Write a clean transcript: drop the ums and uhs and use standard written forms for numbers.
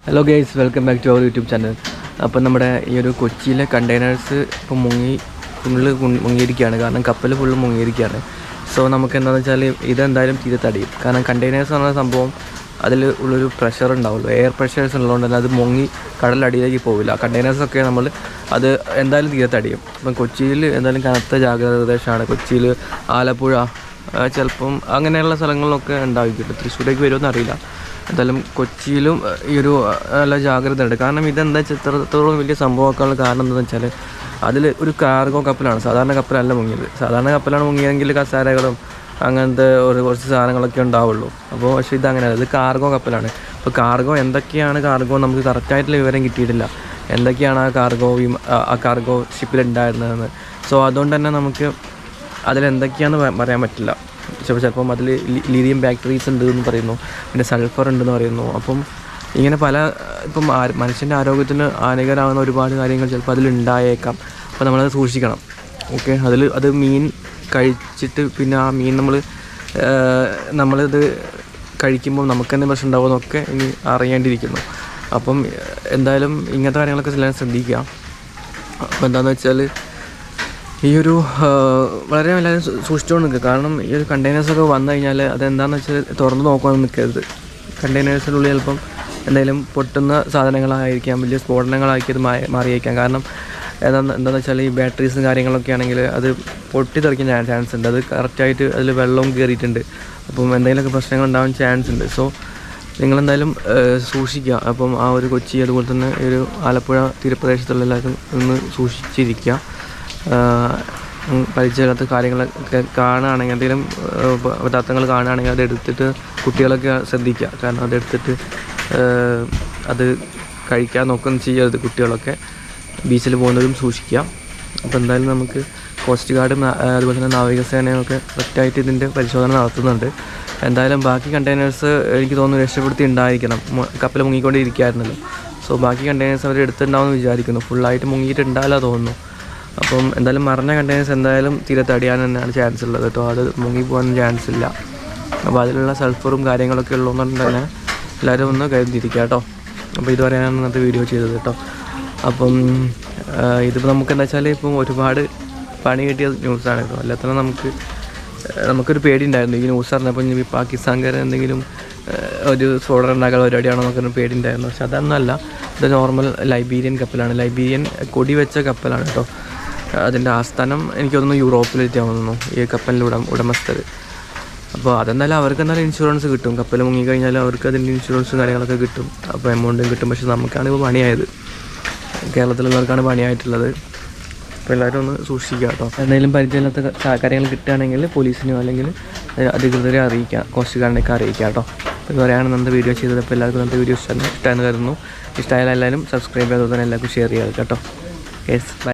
Hello guys, welcome back to our YouTube channel. അപ്പം നമ്മുടെ ഈ ഒരു കൊച്ചിയിലെ കണ്ടെയ്നേഴ്സ് ഇപ്പം ഫുള്ള് മുങ്ങിയിരിക്കുകയാണ്. കാരണം കപ്പൽ ഫുള്ള് മുങ്ങിയിരിക്കുകയാണ്. സോ നമുക്ക് എന്താണെന്ന് വെച്ചാൽ ഇതെന്തായാലും തീരെ തടിയും. കാരണം കണ്ടെയ്നേഴ്സ് എന്ന് പറഞ്ഞ സംഭവം അതിൽ ഉള്ളൊരു പ്രഷർ ഉണ്ടാവുള്ളൂ. എയർ പ്രഷേഴ്സ് ഉള്ളതുകൊണ്ട് തന്നെ അത് മുങ്ങി കടലടിയിലേക്ക് പോവില്ല. കണ്ടെയ്നേഴ്സൊക്കെ നമ്മൾ അത് എന്തായാലും തീരെ തടിയും. ഇപ്പം കൊച്ചിയിൽ എന്തായാലും കനത്ത ജാഗ്രത നിർദ്ദേശമാണ്. കൊച്ചിയിൽ, ആലപ്പുഴ, ചിലപ്പം അങ്ങനെയുള്ള സ്ഥലങ്ങളിലൊക്കെ ഉണ്ടായിരിക്കും. തൃശ്ശൂരേക്ക് വരുമെന്ന് അറിയില്ല. എന്തായാലും കൊച്ചിയിലും ഈ ഒരു നല്ല ജാഗ്രത ഉണ്ട്. കാരണം ഇതെന്താ ചിത്രത്തോളം വലിയ സംഭവമാക്കാനുള്ള കാരണം എന്താണെന്ന് വെച്ചാൽ അതിൽ ഒരു കാർഗോ കപ്പലാണ്. സാധാരണ കപ്പലല്ല മുങ്ങിയത്. സാധാരണ കപ്പലാണ് മുങ്ങിയതെങ്കിൽ കസാരകളും അങ്ങനത്തെ കുറച്ച് സാധനങ്ങളൊക്കെ ഉണ്ടാവുള്ളൂ. അപ്പോൾ പക്ഷേ ഇതങ്ങനെയല്ല, ഇത് കാർഗോ കപ്പലാണ്. അപ്പോൾ എന്തൊക്കെയാണ് കാർഗോ നമുക്ക് കറക്റ്റായിട്ടുള്ള വിവരം കിട്ടിയിട്ടില്ല. എന്തൊക്കെയാണ് ആ കാർഗോ ഷിപ്പിലുണ്ടായിരുന്നതെന്ന്. സോ അതുകൊണ്ട് തന്നെ നമുക്ക് അതിലെന്തൊക്കെയാണെന്ന് പറയാൻ പറ്റില്ല. ചിലപ്പം അതിൽ ലീഥിയം ബാക്ടറീസ് ഉണ്ട് എന്ന് പറയുന്നു, പിന്നെ സൾഫർ ഉണ്ടെന്ന് പറയുന്നു. അപ്പം ഇങ്ങനെ ഇപ്പം മനുഷ്യൻ്റെ ആരോഗ്യത്തിന് ഹാനികരമാകുന്ന ഒരുപാട് കാര്യങ്ങൾ ചിലപ്പോൾ അതിലുണ്ടായേക്കാം. അപ്പോൾ നമ്മളത് സൂക്ഷിക്കണം. ഓക്കെ, അത് മീൻ കഴിച്ചിട്ട് പിന്നെ ആ മീൻ നമ്മളിത് കഴിക്കുമ്പോൾ നമുക്ക് തന്നെ പ്രശ്നം ഉണ്ടാകുമെന്നൊക്കെ ഇനി അറിയേണ്ടിയിരിക്കുന്നു. അപ്പം എന്തായാലും ഇങ്ങനത്തെ കാര്യങ്ങളൊക്കെ എല്ലാം ശ്രദ്ധിക്കുക. അപ്പോൾ എന്താണെന്ന് വെച്ചാൽ ഈ ഒരു വളരെ എല്ലാവരും സൂക്ഷിച്ചുകൊണ്ട് നിൽക്കുക. കാരണം ഈ ഒരു കണ്ടെയ്നേഴ്സൊക്കെ വന്നു കഴിഞ്ഞാൽ അതെന്താണെന്ന് വെച്ചാൽ തുറന്ന് നോക്കാനൊന്നും നിൽക്കരുത്. കണ്ടെയ്നേഴ്സിനുള്ളിൽ ചിലപ്പം എന്തെങ്കിലും പൊട്ടുന്ന സാധനങ്ങളായിരിക്കാം, വലിയ സ്ഫോടനങ്ങളാക്കി അത് മാറിയേക്കാം. കാരണം എന്താണെന്ന് വെച്ചാൽ ഈ ബാറ്ററീസും കാര്യങ്ങളൊക്കെ ആണെങ്കിൽ അത് പൊട്ടിത്തെറിക്കാൻ ചാൻസ് ഉണ്ട്. അത് കറക്റ്റായിട്ട് അതിൽ വെള്ളവും കയറിയിട്ടുണ്ട്. അപ്പം എന്തെങ്കിലുമൊക്കെ പ്രശ്നങ്ങൾ ഉണ്ടാവാൻ ചാൻസ് ഉണ്ട്. സോ നിങ്ങളെന്തായാലും സൂക്ഷിക്കുക. അപ്പം ആ ഒരു കൊച്ചി, അതുപോലെ തന്നെ ഒരു ആലപ്പുഴ തീരപ്രദേശത്തുള്ള എല്ലാവരും ഒന്ന് സൂക്ഷിച്ചിരിക്കുക. പരിചയമില്ലാത്ത കാര്യങ്ങളൊക്കെ കാണുകയാണെങ്കിൽ, എന്തെങ്കിലും പദാർത്ഥങ്ങൾ കാണുകയാണെങ്കിൽ അതെടുത്തിട്ട് കുട്ടികളൊക്കെ ശ്രദ്ധിക്കുക. കാരണം അതെടുത്തിട്ട് അത് കഴിക്കാൻ നോക്കുകയൊന്നും ചെയ്യരുത്. കുട്ടികളൊക്കെ ബീച്ചിൽ പോകുന്നവരും സൂക്ഷിക്കുക. അപ്പോൾ എന്തായാലും നമുക്ക് കോസ്റ്റ് ഗാർഡും അതുപോലെ തന്നെ നാവികസേനയൊക്കെ കറക്റ്റായിട്ട് ഇതിൻ്റെ പരിശോധന നടത്തുന്നുണ്ട്. എന്തായാലും ബാക്കി കണ്ടെയ്നേഴ്സ് എനിക്ക് തോന്നുന്നു രക്ഷപ്പെടുത്തി ഉണ്ടായിരിക്കണം. കപ്പൽ മുങ്ങിക്കൊണ്ടിരിക്കുകയായിരുന്നല്ലോ. സോ ബാക്കി കണ്ടെയ്നേഴ്സ് അവർ എടുത്തിട്ടുണ്ടാവുമെന്ന് വിചാരിക്കുന്നു. ഫുള്ളായിട്ട് മുങ്ങിയിട്ടുണ്ടാവില്ല തോന്നുന്നു. അപ്പം എന്തായാലും മറിഞ്ഞ കണ്ടെയ്നേഴ്സ് എന്തായാലും തീരെ തടിയാൻ തന്നെയാണ് ചാൻസ് ഉള്ളത് കേട്ടോ. അത് മുങ്ങിപ്പോകാൻ ചാൻസ് ഇല്ല. അപ്പോൾ അതിലുള്ള സൾഫറും കാര്യങ്ങളൊക്കെ ഉള്ളതുകൊണ്ട് തന്നെ എല്ലാവരും ഒന്ന് കരുതിയിരിക്കുക കേട്ടോ. അപ്പോൾ ഇതുവരെയാണ് ഇന്നത്തെ വീഡിയോ ചെയ്തത് കേട്ടോ. അപ്പം ഇതിപ്പോൾ നമുക്ക് എന്താ വെച്ചാൽ ഇപ്പം ഒരുപാട് പണി കിട്ടിയ ന്യൂസാണ് കേട്ടോ. അല്ലാത്തന്നെ നമുക്കൊരു പേടി ഉണ്ടായിരുന്നു ഈ ന്യൂസ് അറിഞ്ഞപ്പോൾ. ഇനി പാകിസ്ഥാൻകാരെ എന്തെങ്കിലും ഒരു സ്ഫോടനം ഉണ്ടാക്കാൻ പരിപാടിയാണോ എന്നൊക്കെ പേടി ഉണ്ടായിരുന്നു. പക്ഷെ അതൊന്നുമല്ല. ഇത് നോർമൽ ലൈബീരിയൻ കപ്പലാണ്. ലൈബീരിയൻ കൊടി വെച്ച കപ്പലാണ് കേട്ടോ. അതിൻ്റെ ആസ്ഥാനം എനിക്ക് തോന്നുന്നു യൂറോപ്പിലെത്തിയാവുന്നു ഈ കപ്പലിൻ്റെ ഉടമസ്ഥർ. അപ്പോൾ അതെന്നാലും അവർക്ക് എന്തായാലും ഇൻഷുറൻസ് കിട്ടും. കപ്പൽ മുങ്ങിക്കഴിഞ്ഞാൽ അവർക്ക് അതിൻ്റെ ഇൻഷുറൻസും കാര്യങ്ങളൊക്കെ കിട്ടും. അപ്പോൾ എമൗണ്ടും കിട്ടും. പക്ഷെ നമുക്കാണ് ഇപ്പോൾ പണിയായത്, കേരളത്തിലുള്ളവർക്കാണ് പണിയായിട്ടുള്ളത്. അപ്പോൾ എല്ലാവരും ഒന്ന് സൂക്ഷിക്കുക കേട്ടോ. എന്തെങ്കിലും പരിചയമില്ലാത്ത കാര്യങ്ങൾ കിട്ടുകയാണെങ്കിൽ പോലീസിനോ അല്ലെങ്കിൽ അധികൃതരെ അറിയിക്കുക, കോസ്റ്റ് ഗാർഡിനെയൊക്കെ അറിയിക്കുക കേട്ടോ. അപ്പോൾ ഇതുവരെയാണ് നമ്മുടെ വീഡിയോ ചെയ്തത്. അപ്പോൾ എല്ലാവർക്കും നമ്മുടെ വീഡിയോ ഇഷ്ടമായെന്ന് കരുതുന്നു. ഇഷ്ടമായാലും എല്ലാവരും സബ്സ്ക്രൈബ് ചെയ്തതുപോലെ തന്നെ എല്ലാവർക്കും ഷെയർ ചെയ്യുക കേട്ടോ. Yes, by.